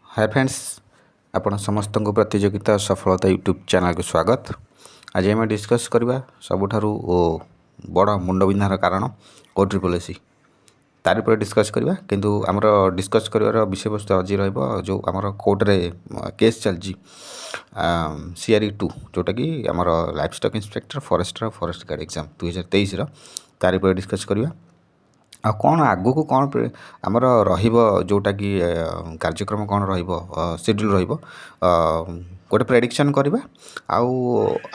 Hi friends, आपण समस्त को प्रतियोगिता सफलता यूट्यूब चैनल को स्वागत। आज आम डिस्कस करवा सबुठारु बड़ मुंडबिंधार कारण कोर्ट पॉलिसी तार पर डिस्कस करवा। किंतु आमर डिस्कस कर विषय वस्तु आज रो आमर कोर्ट रे केस चलती CRE 2 जोटा कि आमर livestock inspector forester forest guard exam 2023 तार पर डिस्कस करवा। आ कौन आगु को कौन आमर जोटा कि कार्यक्रम कौन शेड्यूल गोटे प्रेडिक्शन करवा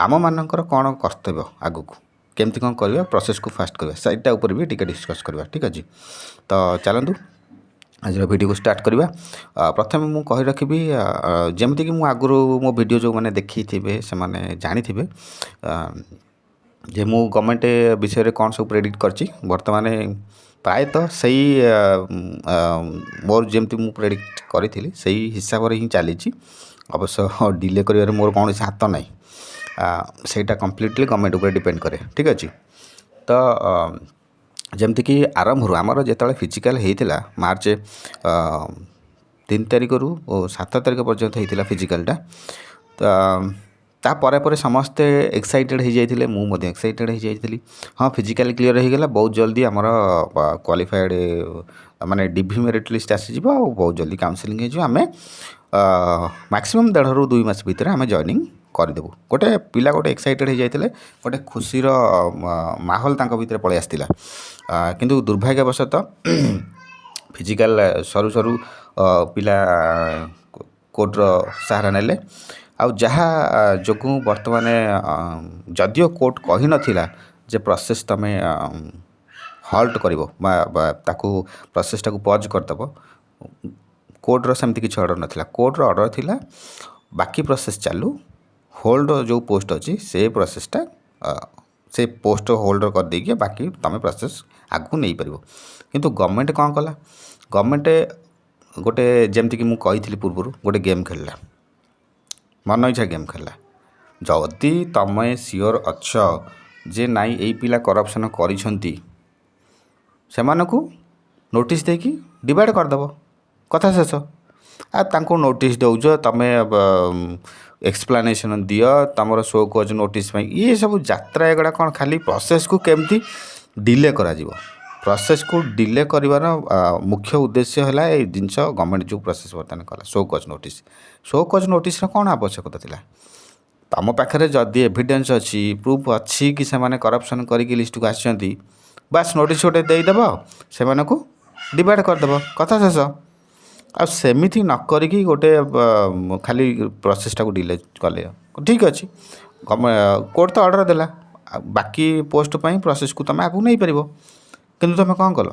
आम मानकर कौन कर्तव्य आगु को केमती कौन करवा प्रोसेस को फास्ट करवा सैटा ऊपर भी टिके डिस्कस करवा। ठीक अच्छे, तो चलतु आज वीडियो को स्टार्ट करवा। प्रथम मु कही रखी जमीक कि आगु मो वीडियो जो मैंने देखी थे से जानी थे जे मु गवर्नमेंट विषय कौन सब प्रेडिक्ट करची वर्तमान प्रायतः सही मोर जमती मु प्रेडिक्ट करी सही हिसाब से ही चली अवश्य डिले कर मोर कौन हाथ ना सेटा कम्प्लीटली गवर्नमेंट ऊपर डिपेंड करे। ठीक अच्छे, तो जमती कि आरंभ आमर जो फिजिकल होता मार्च 3 तारिख रु 7 तारिख पर्यंत होता फिजिकलटा। तापर पर समस्ते एक्साइटेड हो जाते मुझे एक्साइटेड हो जाती। हाँ, फिजिकल क्लीयर हो गला बहुत जल्दी आमर क्वालिफाइड माने डीवी मेरिट लिस्ट आसीज बहुत जल्दी काउंसलिंग आम मैक्सिमम 1.5 ରୁ 2 मास भितर आम जॉइनिंग करदेबू। गोटे पिला गोटे एक्साइटेड हो जाते गोटे खुशीर माहौल तांको भितर पलि आसला। किंतु दुर्भाग्यवशतः फिजिकल सरू सरू पिला कोर्टर सहारा नेले आउ जहाँ जो बर्तमान जदियो कोर्ट कही नथिला जे प्रोसेस तमे हल्ट करिवो ताकू प्रोसेस टाकू पॉज करदब। कोर्टर सेमती किसी ऑर्डर नथिला। कोर्टर ऑर्डर थिला बाकी प्रोसेस चालू होल्ड जो पोस्ट अच्छी से प्रोसेसटा से पोस्ट होल्ड कर देकी बाकी तमें प्रोसेस आगू नहीं पार। किंतु गवर्नमेंट कौन कला गवर्नमेंट गोटे जमती कि मुझे पूर्व गोटे गेम खेलला मन इच्छा गेम खेलला। जदि तमें सियोर अच्छ जे नाई यही पिला करप्शन करिसेंती सेमानकु नोटिस देकी डिवाइड करदेव कथा शेष। तांको नोटिस दौज तमें एक्सप्लानेशन दियो तमर शो कज नोटिस ये सब यात्रा एगुड़ा कौन खाली प्रोसेस को केमती डिले करा प्रोसेस को डिले कर मुख्य उद्देश्य है जिनस गवर्नमेंट जो प्रोसेस बर्तमान कला शो कज नोटिस कौन आवश्यकता थिला। तुम पाखे जदि एविडेंस अच्छी प्रूफ अच्छी कि से करप्शन करके लिस्ट को आसती बास नोटिस गोटे देदेव से डिवाइड करदेव कथा शेष। आ सेमिथि न करिकी गोटे खाली प्रोसेस टाको डिले कले ठीक अच्छे। कोर्ट तो ऑर्डर देला बाकी पोस्ट पाई प्रोसेस को तुम आगू नहीं पार किंतु तुम कौन कल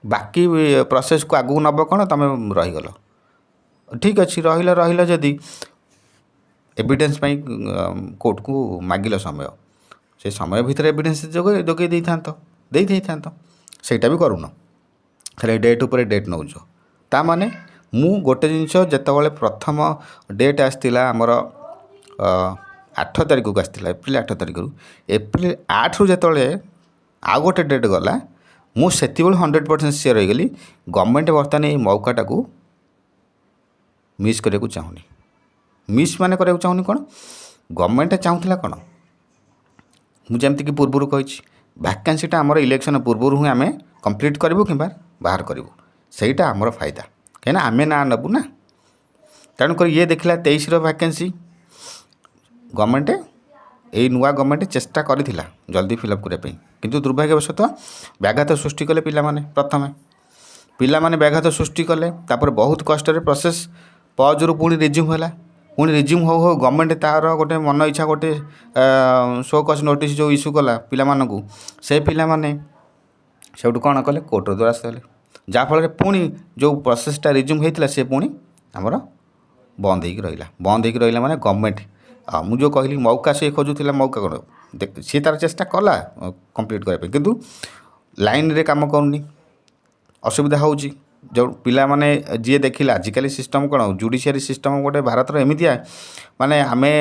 बाकी प्रोसेस को आगू नब कौन तुम रहीगल ठीक अच्छे रही जदि एविडेंस कोर्ट को मागिल समय से समय भितर एविडेंस जोगे देता सेटा भी करूँ खाली डेट उपर डेट नौज ता माने मु गोटे जिनस जिते प्रथम डेट आसला आमर 8 तारिख को आसला एप्रिल 8 तारिख रु एप्रिल 8 रु जिते आउ गोटे डेट गला मुझे 100% सियर हो गली गवर्नमेंट बर्तमान ये मौकाटा को मिस करने को चाहूनी। मिस माने करने को चाहूनी कौन गवर्नमेंट चाहूला कौन मुझे कि पूर्व कही वैकेंसीटा आमर इलेक्शन पूर्व ही आम कंप्लीट करूँ कि बाहर करूँ सहीटा आमर फायदा कहीं आम ना नबू ना। तेणुक ये देखला 23 वैकेंसी गवर्नमेंट यही नुआ गवर्नमेंट चेष्टा करिथिला जल्दी फिलअप करने किंतु दुर्भाग्यवशतः व्याघात सृष्टि कले पिलामाने प्रथमे पिलामाने व्याघात सृष्टि कले तापर बहुत कष्ट प्रोसेस पज रु पुणी रिज्यूम है पुणी रिज्यूम हो गवर्नमेंट तार गोटे मन इच्छा गोटे शो कज नोटिस जो इश्यू कला पिलामानकु से पिलामाने सेठू कौन कले कोर्ट द्वारा आए जहाँफल पुणी जो प्रोसेसटा रिज्यूम होता से पुणी आमर बंद हो रहा माने गवर्नमेंट मुझे कहली मौका से खोजुला मौका कौन सी तार चेष्टा कला कंप्लीट करने किंतु लाइन रे काम करूनी असुविधा हो जो पिला माने जी देखिला आजिकल सिस्टम कौन जुडिशियरी सिस्टम गोटे भारत एमतिया माने आमे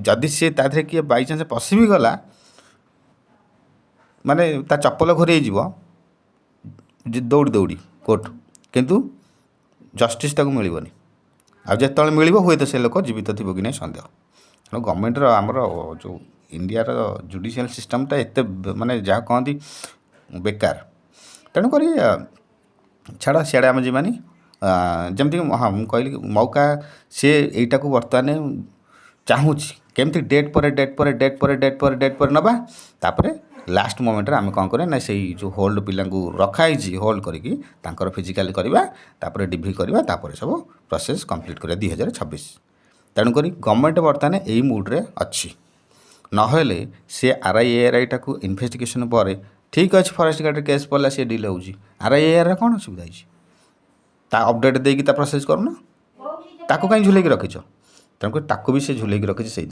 जदि सी तादे किए बाई चान्स पशि भी गला माने चप्पल घोरे दौड़ी दौड़ी कोर्ट किंतु जस्टिस ताको मिलबनी आ जेतବେଳେ मिलिबो हुए तो से लोक जीवित थिबो कि नहीं सन्देह तेणु गवर्नमेंट आमर जो इंडिया जुडिशियल सिस्टमटा एत माने जहाँ कहती बेकार तेणुक छाड़ सियाड़े आम जीवानी जमती हाँ मुझे कहली मौका सी यहीटा को बर्तमान चाहूँ केमती डेट पर डेट पर डेट पर डेट पर डेट पर नवा तापर लास्ट मोमेंट आम कौन करें ना से जो होल्ड पिला रखाई होल्ड करके फिजिकाल करवा तापर डिग्री करवा तापर सब प्रोसेस कंप्लीट करा 2026 तेणुक गवर्नमेंट बर्तमान यही मुड्रे अच्छी नहले सी RIARI टाक इन्वेस्टिगेशन पर ठीक अच्छे फरेस्ट गार्ड केस पड़ा सी डिले हो RIARI कौन असुविधा है अपडेट देकी प्रोसेस करूना ताको कहीं झुलेकी रखीच तेणुक ताको भी सी झुलेकी रखी से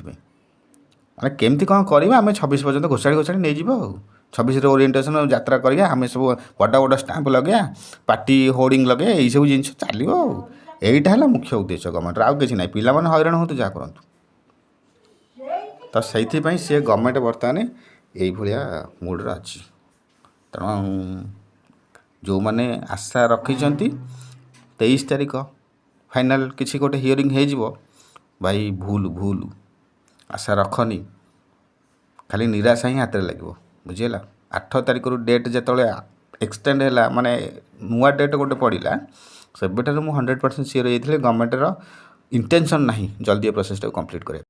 माने केमती कौन करवा आम 26 पर्यटन घोषाड़ी घोषाड़ी नहीं जीव 26 ओरिएंटेशन यात्रा करा आम सब बड़ा बड़ा स्टाम्प लगे पार्टी होर्डिंग लगे यही सब जिन चलो यहीटा है मुख्य उद्देश्य गवर्नमेंट आउ कि ना पिला हईराण हो जहाँ करूँ तो से गवर्नमेंट बर्तमान यही भाया मुड्रे अच्छी तेणु जो मैंने आशा रखी 23 तारीख फाइनाल किसी गोटे हियरिंग हो भाई भूल भूल आशा रखनी खाली निराशा ही हाथ में लगे बुझीगला 8 तारीख डेट जिते एक्सटेंड है माने नुआ डेट गोटे पड़ा से मुझे 100% सियोर होती गवर्नमेंटर इंटेंशन ना जल्दी प्रोसेस कंप्लीट करें।